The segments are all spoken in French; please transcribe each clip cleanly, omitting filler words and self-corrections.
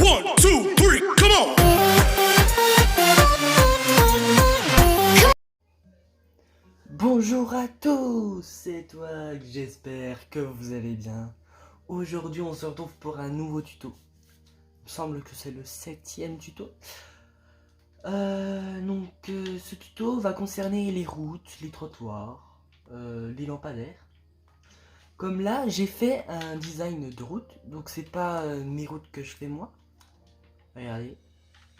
One, two, three, come on! Bonjour à tous, c'est toi, j'espère que vous allez bien. Aujourd'hui on se retrouve pour un nouveau tuto. Il me semble que c'est le 7e tuto. Ce tuto va concerner les routes, les trottoirs, les lampadaires. Comme là j'ai fait un design de route, donc c'est pas mes routes que je fais moi. Regardez,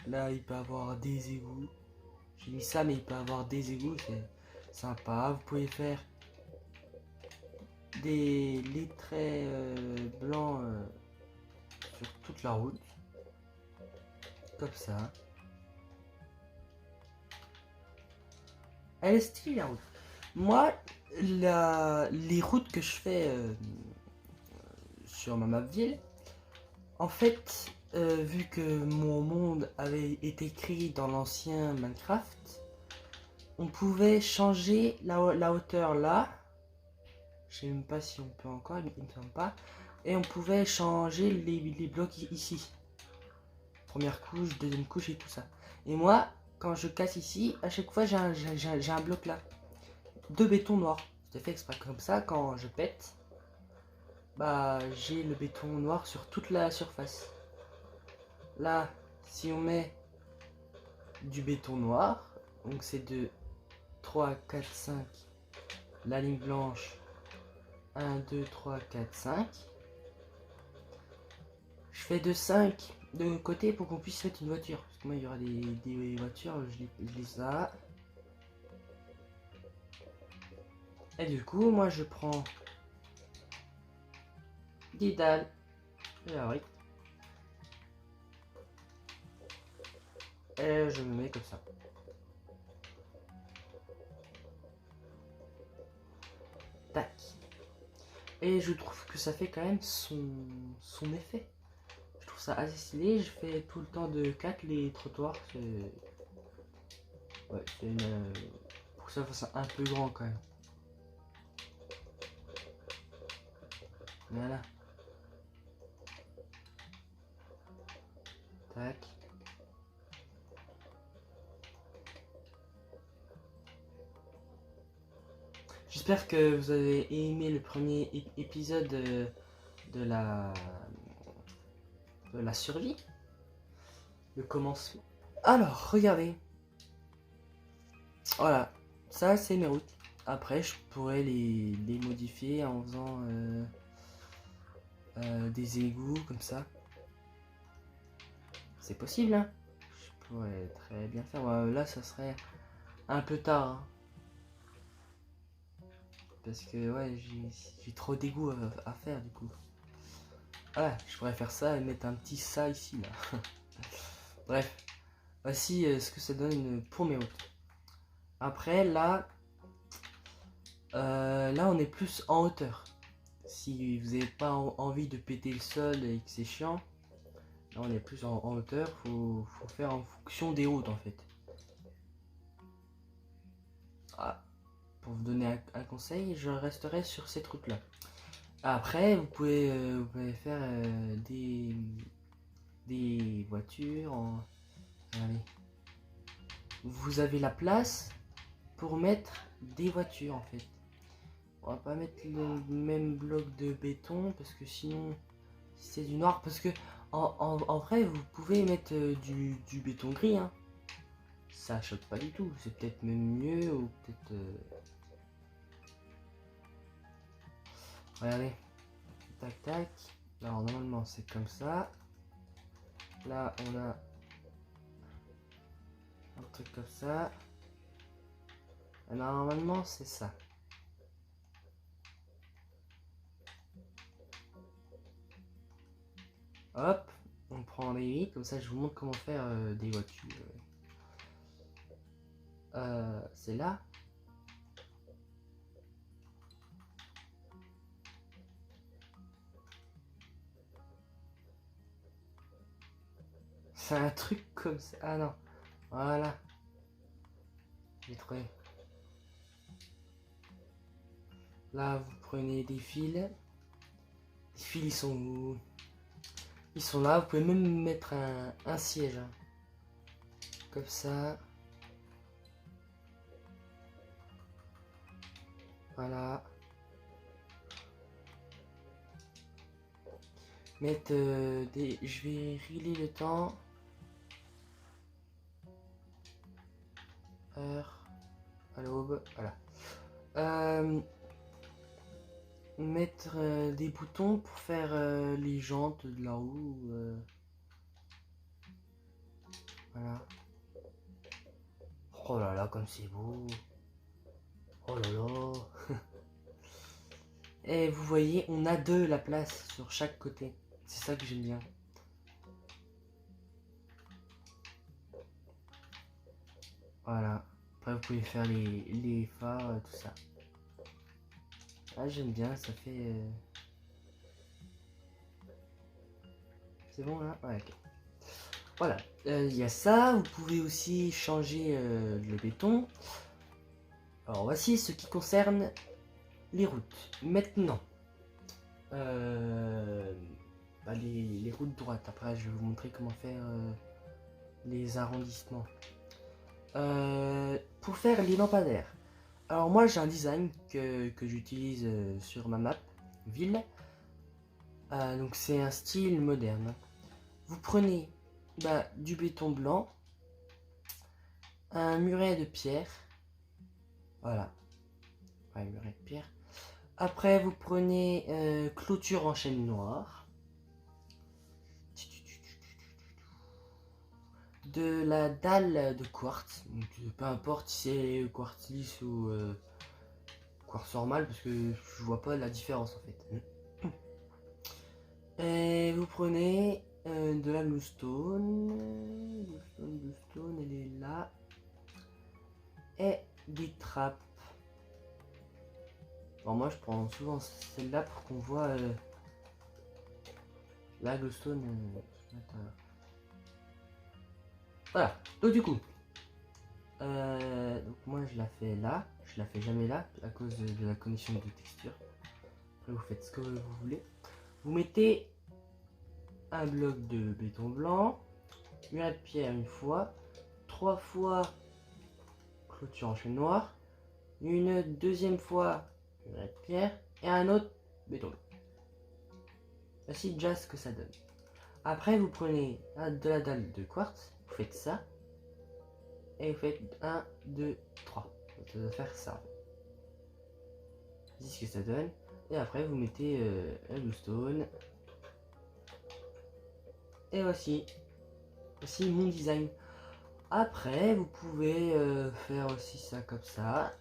là il peut avoir des égouts. J'ai mis ça mais il peut avoir des égouts, c'est sympa. Vous pouvez faire les traits blancs sur toute la route, comme ça. Elle est stylée la route. Moi, les routes que je fais sur ma map ville, en fait, vu que mon monde avait été créé dans l'ancien Minecraft, on pouvait changer la hauteur là. Je sais même pas si on peut encore, mais il me semble pas. Et on pouvait changer les blocs ici. Première couche, deuxième couche et tout ça. Et moi, quand je casse ici, à chaque fois j'ai un bloc là. De béton noir. C'était fait exprès comme ça, quand je pète, bah j'ai le béton noir sur toute la surface. Là, si on met du béton noir, donc c'est de 3, 4, 5, la ligne blanche, 1, 2, 3, 4, 5. Je fais de 5 de côté pour qu'on puisse mettre une voiture. Parce que moi, il y aura des voitures, je les ça. Et du coup, moi, je prends des dalles. Ah oui. Et je me mets comme ça. Tac. Et je trouve que ça fait quand même son effet. Je trouve ça assez stylé. Je fais tout le temps de 4 les trottoirs. Ouais, c'est une... pour que ça fasse un peu grand quand même. Voilà. Tac. J'espère que vous avez aimé le premier épisode de la survie. Le commencement. Alors, regardez. Voilà. Ça, c'est mes routes. Après, je pourrais les modifier en faisant des égouts comme ça. C'est possible, hein. Je pourrais très bien faire. Là, ça serait un peu tard. Hein. Parce que, ouais, j'ai trop d'égouts à faire, du coup. Voilà, je pourrais faire ça et mettre un petit ça ici, là. Bref. Voici ce que ça donne pour mes routes. Après, là... là, on est plus en hauteur. Si vous n'avez pas envie de péter le sol et que c'est chiant, là on est plus en hauteur. Faut faire en fonction des routes en fait. Ah, pour vous donner un conseil, je resterai sur cette route là. Après, vous pouvez faire des voitures en... Allez. Vous avez la place pour mettre des voitures en fait. On va pas mettre le même bloc de béton parce que sinon c'est du noir. Parce que en vrai vous pouvez mettre du béton gris. Hein. Ça choque pas du tout. C'est peut-être même mieux ou peut-être... Regardez. Tac tac. Alors normalement c'est comme ça. Là on a un truc comme ça. Et normalement c'est ça. Hop, on prend les 8, comme ça je vous montre comment faire des voitures. C'est là. C'est un truc comme ça. Ah non, voilà. J'ai trouvé. Là, vous prenez des fils. Les fils, ils sont où? Ils sont là, vous pouvez même mettre un siège. Hein. Comme ça. Voilà. Mettre des... Je vais régler le temps. Heure. À l'aube. Voilà. Mettre des boutons pour faire les jantes de la roue. Voilà. Oh là là, comme c'est beau. Oh là là. Et vous voyez, on a de la place sur chaque côté. C'est ça que j'aime bien. Voilà. Après, vous pouvez faire les phares, tout ça. Ah, j'aime bien, ça fait... C'est bon là? Ouais, ok. Voilà, il y a ça. Vous pouvez aussi changer le béton. Alors, voici ce qui concerne les routes. Maintenant, les routes droites. Après, je vais vous montrer comment faire les arrondissements. Pour faire les lampadaires. Alors moi j'ai un design que j'utilise sur ma map ville. Donc c'est un style moderne. Vous prenez du béton blanc, un muret de pierre. Voilà. Ouais, muret de pierre. Après vous prenez clôture en chêne noir. De la dalle de quartz. Donc, peu importe si c'est quartz lisse ou quartz normal parce que je vois pas la différence en fait. Et vous prenez de la bluestone. Bluestone, elle est là. Et des trappes. Alors moi je prends souvent celle-là pour qu'on voit la bluestone. Voilà, donc du coup, donc moi je la fais là, je la fais jamais là à cause de la connexion de texture. Après vous faites ce que vous voulez. Vous mettez un bloc de béton blanc, muret de pierre une fois, 3 fois clôture en chêne noir, une deuxième fois muret de pierre et un autre béton blanc. Voici déjà ce que ça donne. Après vous prenez de la dalle de quartz, vous faites ça. Et vous faites 1, 2, 3. Ça doit faire ça. C'est ce que ça donne. Et après vous mettez un bluestone. Et voici mon design. Après vous pouvez faire aussi ça comme ça.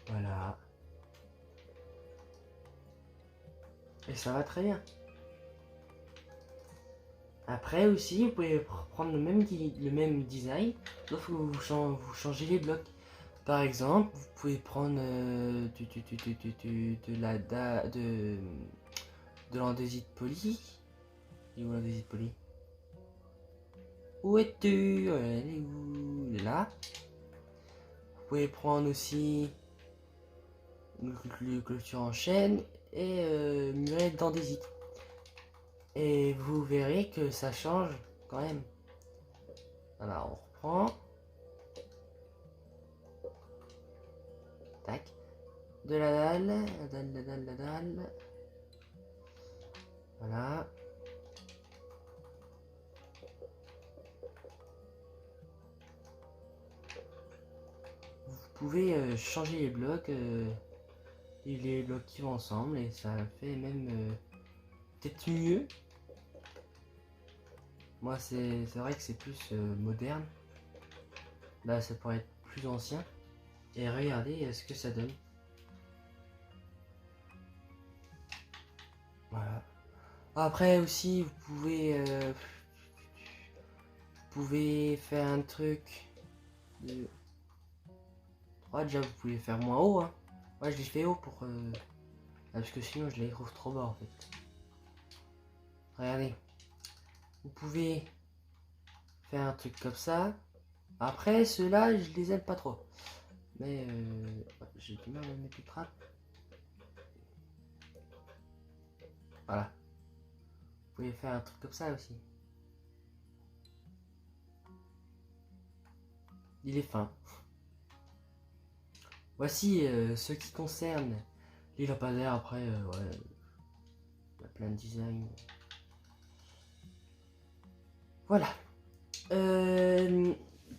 Voilà. Et ça va très bien. Après aussi, vous pouvez prendre le même design, sauf que vous changez les blocs. Par exemple, vous pouvez prendre de l'andésite poli. Et où l'andésite poli? Où es-tu? Elle est où? Elle est là. Vous pouvez prendre aussi le clôture en chêne et muret d'andésite. Et vous verrez que ça change quand même. Alors on reprend. Tac. De la dalle. La dalle. Voilà. Vous pouvez changer les blocs. Et les blocs qui vont ensemble. Et ça fait même peut-être mieux. Moi c'est vrai que c'est plus moderne. Là ça pourrait être plus ancien. Et regardez ce que ça donne. Voilà. Après aussi vous pouvez faire un truc de... Ouais, déjà vous pouvez faire moins haut hein. Ouais je l'ai fait haut pour parce que sinon je les trouve trop bas en fait. Regardez. Vous pouvez faire un truc comme ça. Après ceux-là je les aime pas trop. Mais j'ai du mal à mettre les trappes. Voilà. Vous pouvez faire un truc comme ça aussi. Il est fin. Voici ce qui concerne les lampadaires. Après, ouais, il y a plein de designs. Voilà.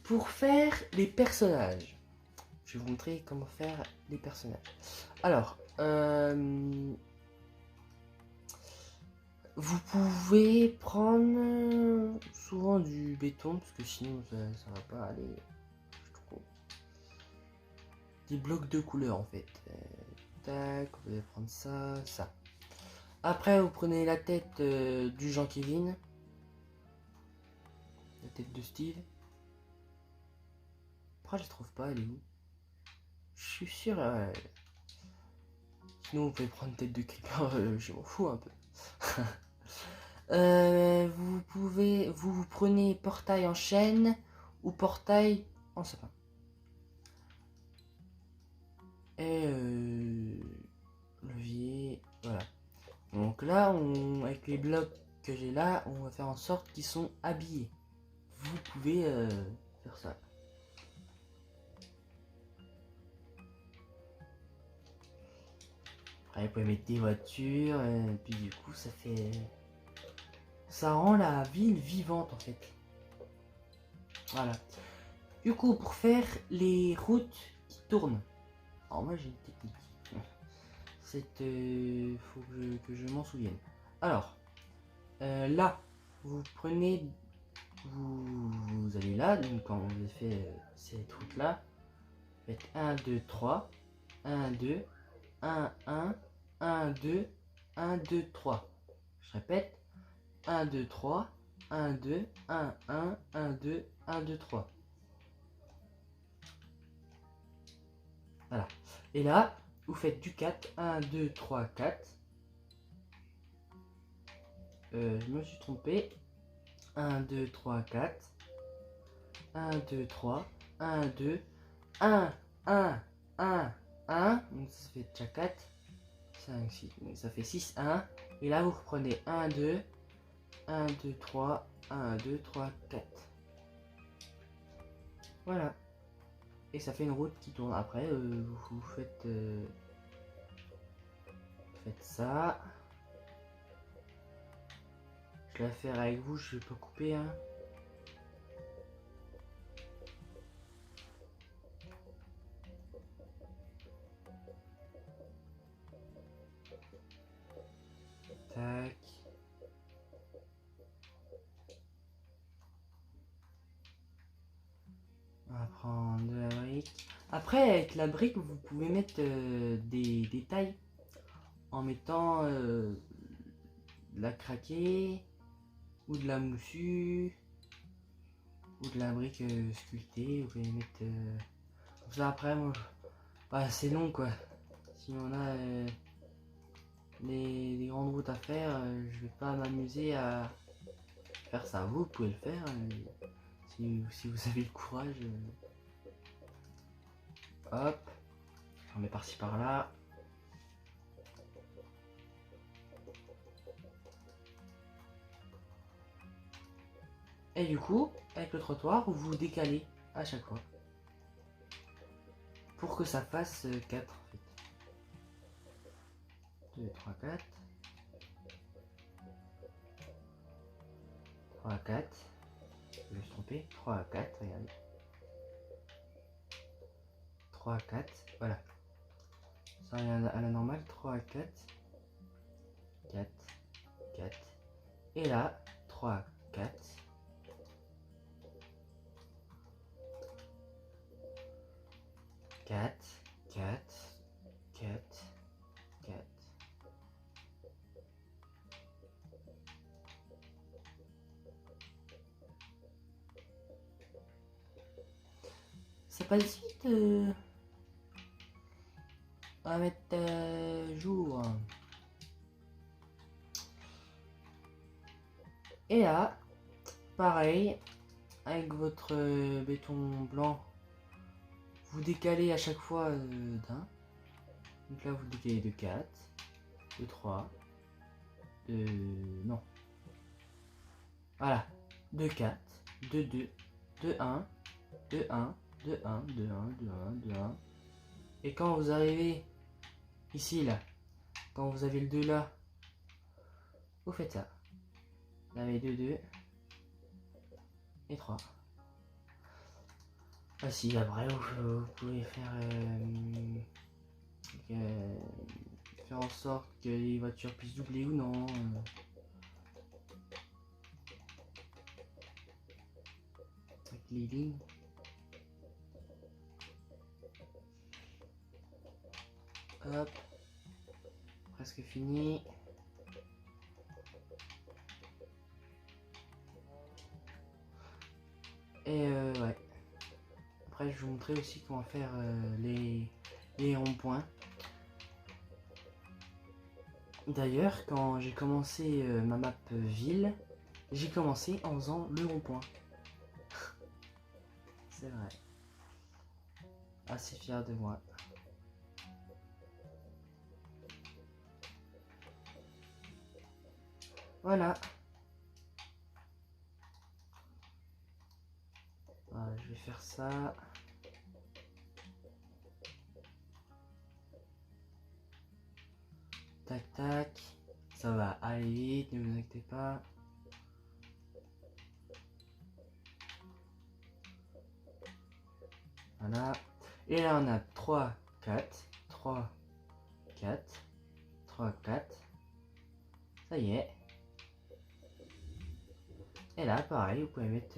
Pour faire les personnages, je vais vous montrer comment faire les personnages. Alors, vous pouvez prendre souvent du béton parce que sinon ça va pas aller. Je trouve. Des blocs de couleur en fait. Tac, vous pouvez prendre ça, ça. Après, vous prenez la tête du Jean-Kevin. La tête de Steve. Pourquoi je la trouve pas, elle est où? Je suis sûr. Sinon, vous pouvez prendre tête de Creeper, je m'en fous un peu. Vous prenez portail en chaîne ou portail en sapin. Et levier, voilà. Donc là, avec les blocs que j'ai là, on va faire en sorte qu'ils sont habillés. Vous pouvez faire ça. Après, vous pouvez mettre des voitures, et puis du coup, ça rend la ville vivante en fait. Voilà. Du coup, pour faire les routes qui tournent. Alors moi, j'ai une technique. Faut que je m'en souvienne. Alors, là, vous prenez, vous allez là, donc quand vous avez fait cette route là, vous faites 1, 2, 3, 1, 2, 1, 1, 1, 2, 1, 2, 3. Je répète, 1, 2, 3, 1, 2, 1, 1, 1, 2, 1, 2, 3. Voilà. Et là, vous faites du 4, 1, 2, 3, 4. Je me suis trompé. 1, 2, 3, 4. 1, 2, 3. 1, 2. 1, 1, 1, 1. Donc ça fait déjà 4. 5, 6. Ça fait 6, 1. Et là, vous reprenez 1, 2. 1, 2, 3. 1, 2, 3, 4. Voilà. Et ça fait une route qui tourne. Après, vous faites ça. Je vais la faire avec vous, je vais pas couper. Hein. Tac. On va prendre de la brique. Après, avec la brique, vous pouvez mettre des détails en mettant de la craquée ou de la moussue ou de la brique sculptée. Vous pouvez mettre comme ça. Après, moi, bah, c'est long quoi. Si on a des grandes routes à faire, je vais pas m'amuser à faire ça. Vous pouvez le faire si vous avez le courage. Hop, on met par-ci par-là. Et du coup, avec le trottoir, vous décalez à chaque fois. Pour que ça fasse 4 en fait. 2, 3, 4. 3, 4. Je me suis trompé. 3, 4, regardez. 3, 4, voilà. Ça revient à la normale. 3, 4. 4, 4. Et là, 3, 4. 4, 4, 4, 4. Ça passe vite. On va mettre jour. Et là, pareil, avec votre béton blanc, vous décalez à chaque fois d'un. Donc là, vous décalez de 4, de 3, Non. Voilà. 2, 4, 2, 2, 2, 1, 2, 1, 2, 1, 2, 1, 2, 1, 2, 1. Et quand vous arrivez ici, là, quand vous avez le 2 là, vous faites ça. Vous avez 2, 2 et 3. Ah si, après, vous pouvez faire en sorte que les voitures puissent doubler ou non. Avec les lignes. Hop. Presque fini. Et ouais. Après, je vais vous montrer aussi comment faire les ronds-points. D'ailleurs, quand j'ai commencé ma map ville, j'ai commencé en faisant le rond-point. C'est vrai. Assez fier de moi. Voilà. Voilà, je vais faire ça. Tac tac. Ça va aller vite, ne vous inquiétez pas. Voilà. Et là on a 3, 4, 3, 4, 3, 4. Ça y est. Et là pareil, vous pouvez mettre...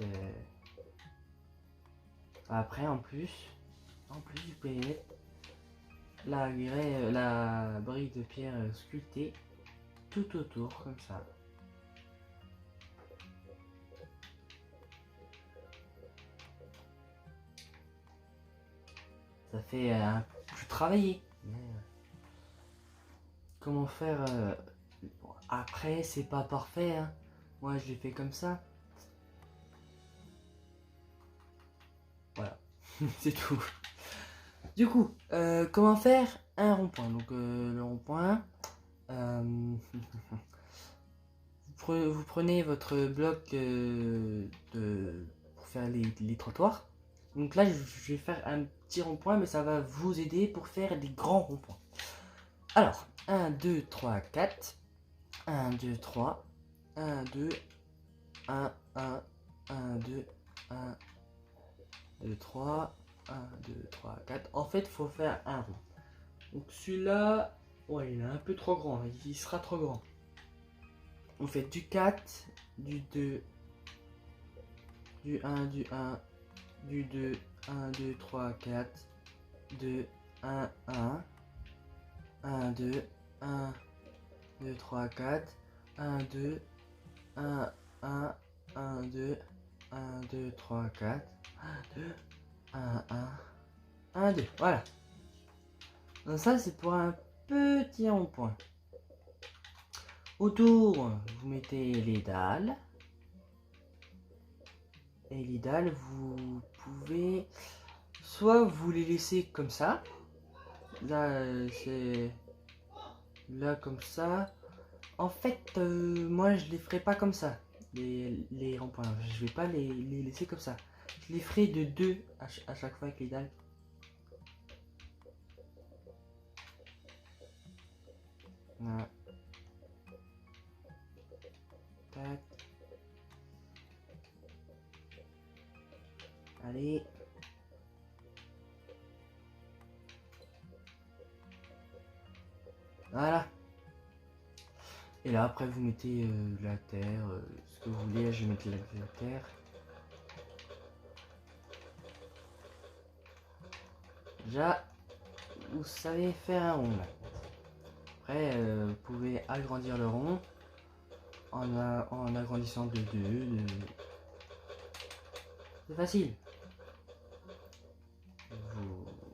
Après en plus, vous pouvez mettre la brique de pierre sculptée tout autour comme ça. Ça fait plus travailler. Comment faire après, c'est pas parfait. Hein. Moi, je l'ai fait comme ça. Voilà, c'est tout. Du coup, comment faire un rond-point? Donc, le rond-point. Vous prenez votre bloc pour faire les trottoirs. Donc là, je vais faire un petit rond-point, mais ça va vous aider pour faire des grands ronds-points. Alors, 1, 2, 3, 4. 1, 2, 3. 1, 2, 1, 1, 1, 2, 1, 2, 3. 1, 2, 3, 4. En fait, il faut faire un rond. Donc celui-là, ouais, il est un peu trop grand. Il sera trop grand. On fait du 4, du 2, du 1, du 1, du 2, 1, 2, 3, 4, 2, 1, 1, 1, 2, 1, 2, 3, 4, 1, 2, 1, 1, 1, 2, 1, 2, 3, 4, 1, 2, 1, 1, 1, 2. Voilà. Donc ça, c'est pour un petit rond-point. Autour, vous mettez les dalles. Et les dalles, vous pouvez soit vous les laisser comme ça. Là, c'est là comme ça. En fait, moi, je les ferai pas comme ça. Les ronds-points, je vais pas les laisser comme ça. Je les ferai de 2 à chaque fois avec les dalles. Voilà. Tac. Allez. Voilà. Et là, après, vous mettez la terre, ce que vous voulez. Je vais mettre la terre. Déjà, vous savez faire un rond là. Après, vous pouvez agrandir le rond en agrandissant de 2. C'est facile.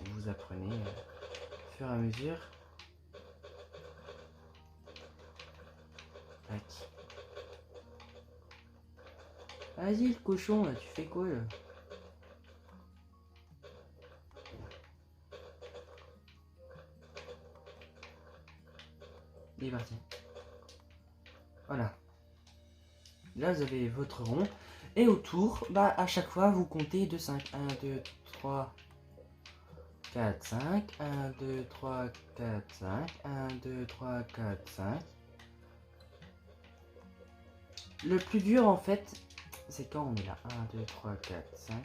Vous apprenez au fur et à mesure. Tac. Vas-y, le cochon, là, tu fais quoi là? Il est parti. Voilà. Là, vous avez votre rond. Et autour, bah, à chaque fois, vous comptez de 5. 1, 2, 3, 4, 5. 1, 2, 3, 4, 5. 1, 2, 3, 4, 5. Le plus dur, en fait, c'est quand on est là. 1, 2, 3, 4, 5.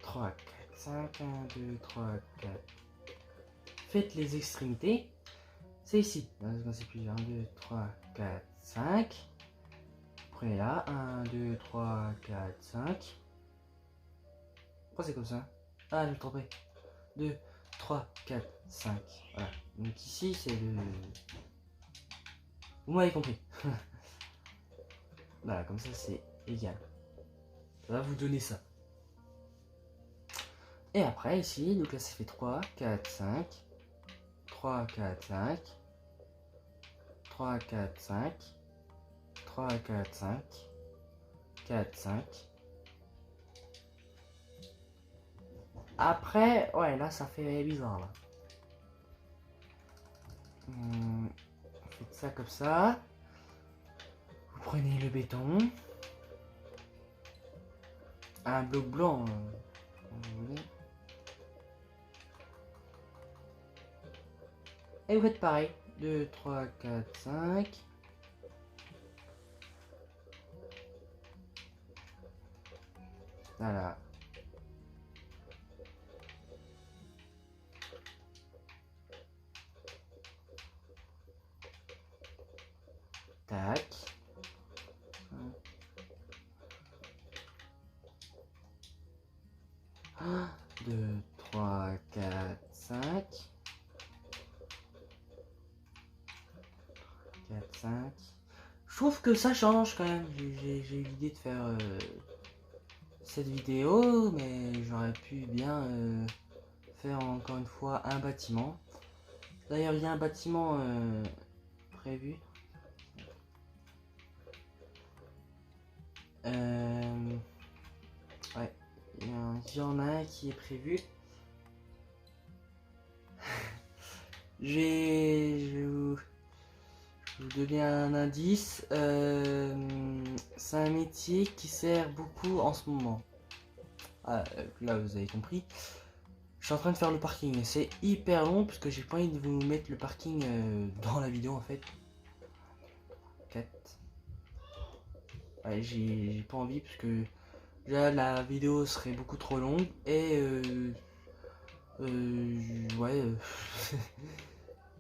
3, 4, 5. 1, 2, 3, 4. Faites les extrémités. C'est ici. C'est plus 1, 2, 3, 4, 5. Prenez là. 1, 2, 3, 4, 5. Pourquoi c'est comme ça? Ah, je me trompais. 2, 3, 4, 5. Voilà. Donc ici, c'est le... Vous m'avez compris. Voilà, comme ça, c'est égal. Ça va vous donner ça. Et après, ici, donc là, ça fait 3, 4, 5. 3, 4, 5. 3, 4, 5. 3, 4, 5. 4, 5. Après, ouais, là, ça fait bizarre, là. Faites ça comme ça. Vous prenez le béton. Un bloc blanc, vous voulez. Et vous faites pareil. 2, 3, 4, 5. Voilà. Tac. 1, 2, 3, 4, 5. 4, 5. Je trouve que ça change quand même. J'ai eu l'idée de faire cette vidéo, mais j'aurais pu bien faire encore une fois un bâtiment. D'ailleurs, il y a un bâtiment prévu. Ouais, il y en a un qui est prévu. Je vais vous donner un indice. C'est un métier qui sert beaucoup en ce moment. Ah, là, vous avez compris. Je suis en train de faire le parking. C'est hyper long parce que j'ai pas envie de vous mettre le parking dans la vidéo en fait. 4. Ouais, j'ai pas envie parce que là la vidéo serait beaucoup trop longue et ouais.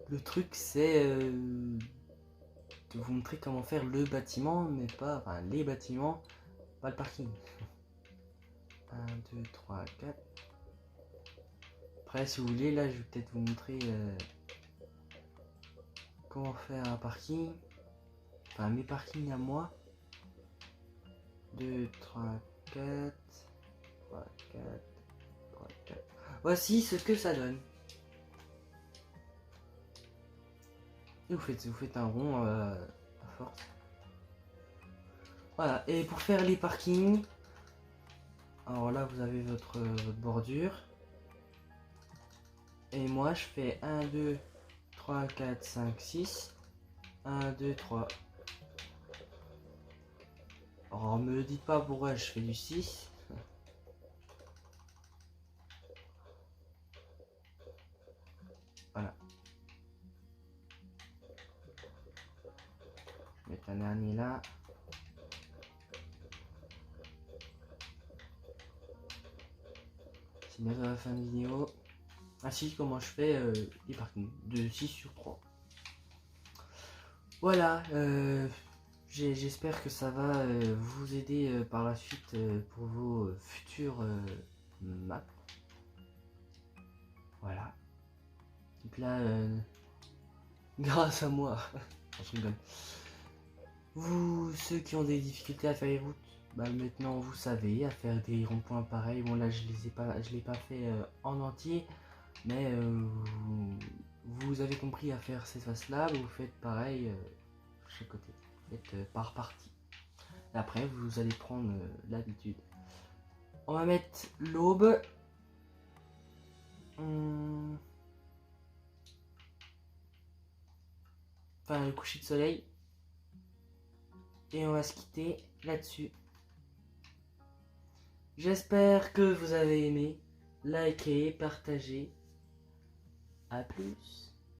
Le truc c'est de vous montrer comment faire le bâtiment, mais pas, enfin les bâtiments, pas le parking. 1, 2, 3, 4. Après, si vous voulez, là, je vais peut-être vous montrer comment faire un parking. Enfin, mes parkings à moi. 2, 3, 4. 3, 4. 3, 4. Voici ce que ça donne. Et vous faites un rond à force. Voilà, et pour faire les parkings, alors là, vous avez votre bordure. Et moi, je fais 1, 2, 3, 4, 5, 6. 1, 2, 3. Alors, me dites pas pourquoi je fais du 6. Voilà. Je vais mettre un dernier là. C'est bientôt la fin de la vidéo. Ah si, comment je fais les parkings de 6 sur 3. Voilà, j'espère que ça va vous aider par la suite pour vos futures maps. Voilà. Donc là, grâce à moi, je rigole. Vous, ceux qui ont des difficultés à faire les routes, bah maintenant vous savez, à faire des ronds-points pareils. Bon là, je l'ai pas fait en entier, mais vous avez compris à faire ces faces-là. Vous faites pareil chaque côté. Vous faites par partie. Et après, vous allez prendre l'habitude. On va mettre l'aube. Enfin, le coucher de soleil. Et on va se quitter là-dessus. J'espère que vous avez aimé. Likez, partagez. À plus.